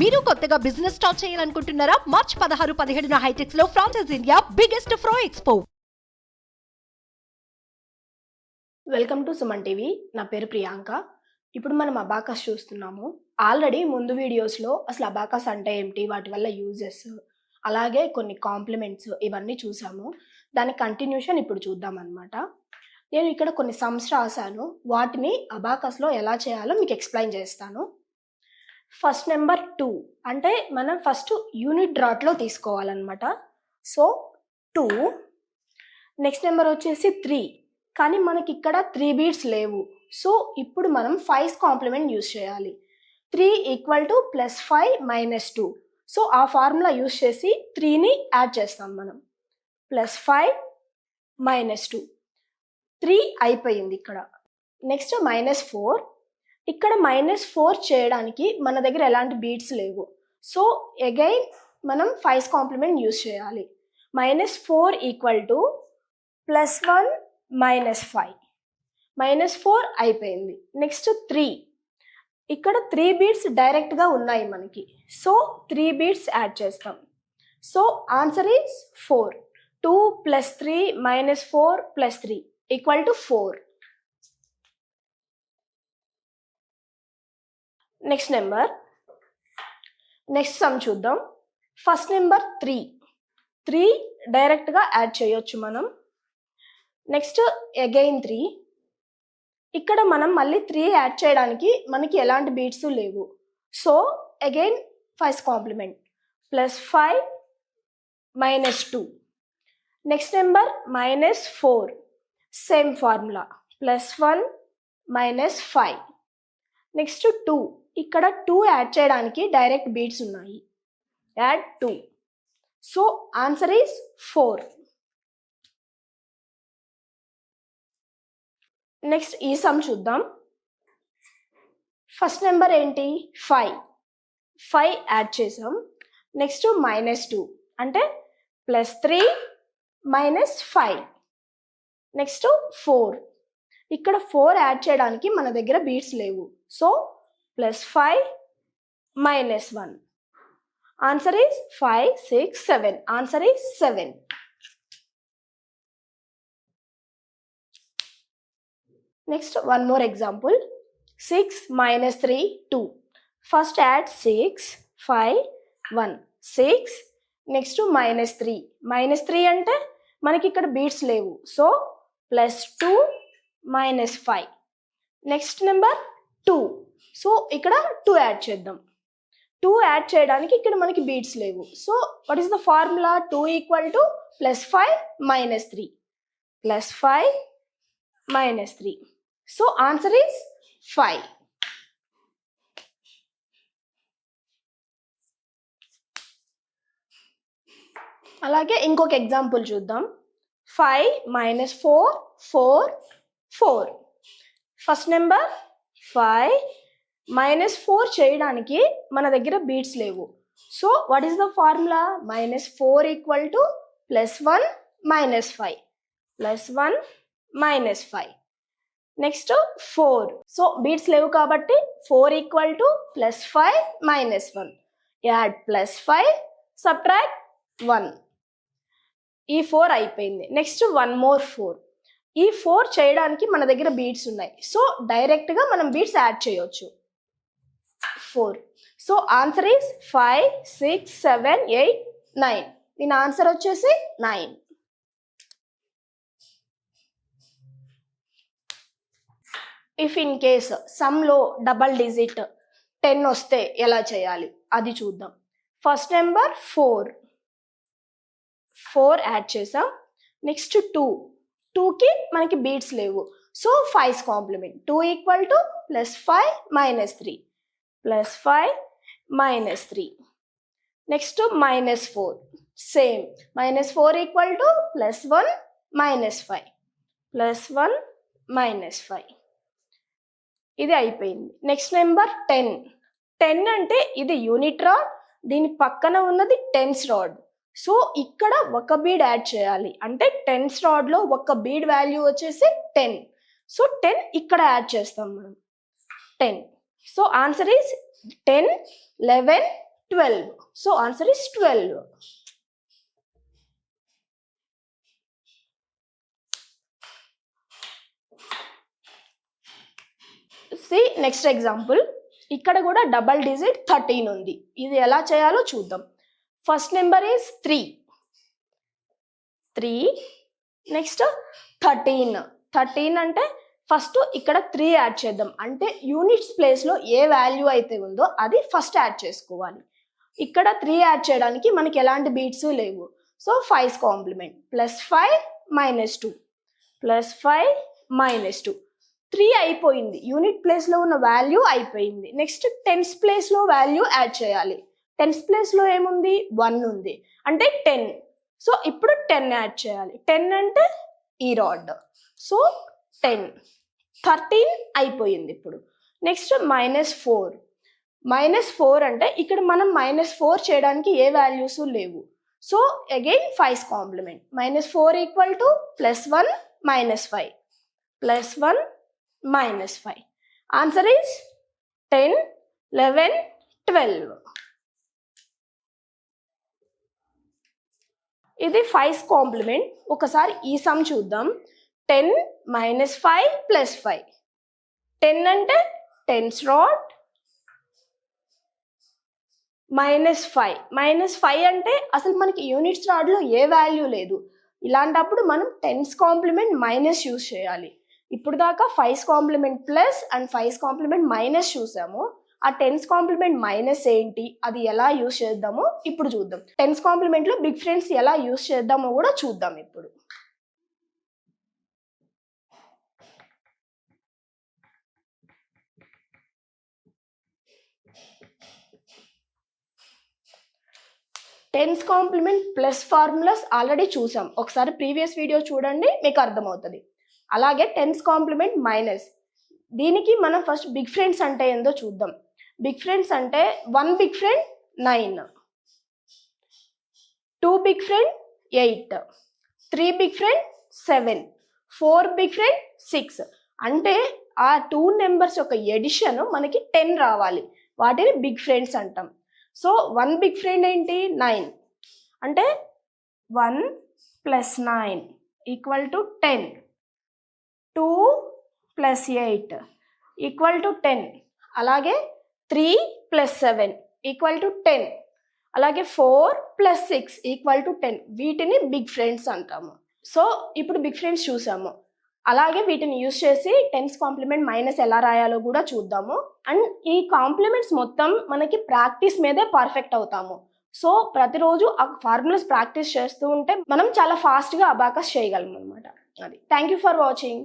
మీరు కొత్తగా business start చేయాలనుకుంటున్నారా? మార్చ్ 16-17 హైటెక్స్ లో franchise India biggest ఫ్రో expo. Welcome to Suman TV. నా పేరు ప్రియాంక. ఇప్పుడు మనం అబాకస్ చూస్తున్నాము. ఆల్రెడీ ముందు వీడియోస్లో అసలు అబాకస్ అంటే ఏమిటి, వాటి వల్ల యూజెస్, అలాగే కొన్ని కాంప్లిమెంట్స్ ఇవన్నీ చూసాము. దాని కంటిన్యూషన్ ఇప్పుడు చూద్దాం అనమాట. నేను ఇక్కడ కొన్ని సమ్స్ రాశాను, వాటిని అబాకస్లో ఎలా చేయాలో మీకు ఎక్స్ప్లెయిన్ చేస్తాను. ఫస్ట్ నెంబర్ 2 అంటే మనం ఫస్ట్ యూనిట్ డ్రాట్లో తీసుకోవాలన్నమాట. సో 2. నెక్స్ట్ నెంబర్ వచ్చేసి 3, కానీ మనకి ఇక్కడ 3 బీట్స్ లేవు. సో ఇప్పుడు మనం 5's కాంప్లిమెంట్ యూజ్ చేయాలి. 3 = +5 - 2. సో ఆ ఫార్ములా యూజ్ చేసి 3ని యాడ్ చేస్తాం మనం. +5 - 2, 3 అయిపోయింది ఇక్కడ. నెక్స్ట్ -4. ఇక్కడ -4 చేయడానికి మన దగ్గర ఎలాంటి బీట్స్ లేవు. సో అగైన్ మనం 5's కాంప్లిమెంట్ యూజ్ చేయాలి. -4 = +1 - 5. -4 అయిపోయింది. నెక్స్ట్ 3. ఇక్కడ 3 బీట్స్ డైరెక్ట్గా ఉన్నాయి మనకి. సో 3 బీట్స్ యాడ్ చేస్తాం. So answer is 4. 2 + 3 - 4 + 3 = 4. Next some చూద్దాం. ఫస్ట్ నెంబర్ 3 డైరెక్ట్గా యాడ్ చేయొచ్చు మనం. Next again 3. ఇక్కడ మనం మళ్ళీ 3 యాడ్ చేయడానికి మనకి ఎలాంటి బీట్స్ లేవు. So again 5's complement. +5 - 2. Next number -4. Same formula. +1 - 5. Next 2. ఇక్కడ 2 యాడ్ చేయడానికి డైరెక్ట్ బీట్స్ ఉన్నాయి. Add 2. So answer is 4. Next ఈ సమ్ చూద్దాం. ఫస్ట్ నెంబర్ ఏంటి? 5 యాడ్ చేసాం. నెక్స్ట్ -2 అంటే +3 - 5. నెక్స్ట్ 4. ఇక్కడ 4 యాడ్ చేయడానికి మన దగ్గర బీట్స్ లేవు. So +5 - 1. Answer is 5, 6, 7. Answer is 7. Next one more example. 6 - 3 2. First add 6 5 1 6. Next -3. -3 అంటే మనకి ఇక్కడ బీట్స్ లేవు. సో +2 - 5. Next number 2. సో ఇక్కడ 2 యాడ్ చేద్దాం. 2 యాడ్ చేయడానికి ఇక్కడ మనకి బీట్స్ లేవు. So what is the formula? 2 = +5 - 3. +5 - 3. So answer is 5. అలాగే ఇంకొక ఎగ్జాంపుల్ చూద్దాం. 5 - 4 4 4. ఫస్ట్ నెంబర్ 5 -4 చేయడానికి మన దగ్గర బీట్స్ లేవు. So what is the formula? -4 = +1 - 5. +1 - 5. Next 4. So beats లేవు కాబట్టి 4 = +5 - 1. Add +5 subtract 1. ఈ 4 అయిపోయింది. Next one more 4. ఈ 4 చేయడానికి మన దగ్గర బీట్స్ ఉన్నాయి. సో డైరెక్ట్గా మనం బీట్స్ యాడ్ చేయొచ్చు. 4. So answer is 5, 6, 7, 8, 9. దీని ఆన్సర్ వచ్చేసి 9. ఇఫ్ ఇన్ కేస్ సమ్లో డబల్ డిజిట్ 10 వస్తే ఎలా చేయాలి అది చూద్దాం. ఫస్ట్ నెంబర్ 4 యాడ్ చేసాం. నెక్స్ట్ 2కి మనకి బీట్స్ లేవు. So 5's complement. 2 = +5 - 3. +5 - 3. Next -4. Same. -4 = +1 - 5. +1 - 5. ఇది అయిపోయింది. నెక్స్ట్ నెంబర్ 10 అంటే ఇది యూనిట్ రాడ్, దీని పక్కన ఉన్నది 10's రాడ్. సో ఇక్కడ ఒక బీడ్ యాడ్ చేయాలి. అంటే 10's రాడ్లో ఒక బీడ్ వాల్యూ వచ్చేసి 10. సో 10 ఇక్కడ యాడ్ చేస్తాం మనం. 10. So answer is 10, 11, 12. So answer is 12. See next example. ఇక్కడ కూడా డబల్ డిజిట్ 13 ఉంది. ఇది ఎలా చేయాలో చూద్దాం. First number is 3. నెక్స్ట్ 13 అంటే ఫస్ట్ ఇక్కడ 3 యాడ్ చేద్దాం. అంటే యూనిట్స్ ప్లేస్లో ఏ వాల్యూ అయితే ఉందో అది ఫస్ట్ యాడ్ చేసుకోవాలి. ఇక్కడ 3 యాడ్ చేయడానికి మనకి ఎలాంటి బీట్స్ లేవు. సో 5's కాంప్లిమెంట్ +5 -2 +5 -2 3 అయిపోయింది. యూనిట్ ప్లేస్లో ఉన్న వాల్యూ అయిపోయింది. నెక్స్ట్ టెన్స్ ప్లేస్లో వాల్యూ యాడ్ చేయాలి. టెన్స్ ప్లేస్లో ఏముంది 1 ఉంది అంటే 10. సో ఇప్పుడు 10 యాడ్ చేయాలి. 10 అంటే ఈ రాడ్. సో 10 13 అయిపోయింది. ఇప్పుడు నెక్స్ట్ -4 అంటే ఇక్కడ మనం -4 చేయడానికి ఏ వాల్యూస్ లేవు. So again 5's complement -4 = +1 -5 +1 -5. Answer is 10, 11, 12. ఇది 5's కాంప్లిమెంట్. ఒకసారి ఈ సమ్ చూద్దాం. 10 - 5 + 5. 10 అంటే 10's రాడ్ -5 అంటే అసలు మనకి యూనిట్స్ రాడ్లో ఏ వాల్యూ లేదు. ఇలాంటప్పుడు మనం 10's కాంప్లిమెంట్ మైనస్ యూజ్ చేయాలి. ఇప్పుడు దాకా 5's complement plus and 5's complement minus చూసాము. ఆ 10's కాంప్లిమెంట్ మైనస్ ఏంటి, అది ఎలా యూజ్ చేద్దామో ఇప్పుడు చూద్దాం. 10's కాంప్లిమెంట్లో బిగ్ ఫ్రెండ్స్ ఎలా యూజ్ చేద్దామో కూడా చూద్దాం ఇప్పుడు. Tens complement plus formulas already చూసాం. ఒకసారి ప్రీవియస్ వీడియో చూడండి, మీకు అర్థమవుతుంది. అలాగే 10's కాంప్లిమెంట్ మైనస్, దీనికి మనం ఫస్ట్ బిగ్ ఫ్రెండ్స్ అంటే ఏందో చూద్దాం. బిగ్ ఫ్రెండ్స్ అంటే 1 big friend 9, 2 big friend 8, 3 big friend 7, 4 big friend 6. అంటే ఆ 2 నెంబర్స్ యొక్క ఎడిషన్ మనకి 10 రావాలి. వాటిని బిగ్ ఫ్రెండ్స్ అంటాం. సో 1 బిగ్ ఫ్రెండ్ ఏంటి 9 అంటే 1 + 9 = 10, 2 + 8 = 10, అలాగే 3 + 7 = 10, అలాగే 4 + 6 = 10. వీటిని బిగ్ ఫ్రెండ్స్ అంటాము. సో ఇప్పుడు బిగ్ ఫ్రెండ్స్ చూసాము. అలాగే వీటిని యూజ్ చేసి 10's కాంప్లిమెంట్ మైనస్ ఎలా రాయాలో కూడా చూద్దాము. అండ్ ఈ కాంప్లిమెంట్స్ మొత్తం మనకి ప్రాక్టీస్ మీదే పర్ఫెక్ట్ అవుతాము. సో ప్రతిరోజు ఆ ఫార్ములాస్ ప్రాక్టీస్ చేస్తూ ఉంటే మనం చాలా ఫాస్ట్గా అబాకస్ చేయగలం అనమాట. అది. Thank you for watching.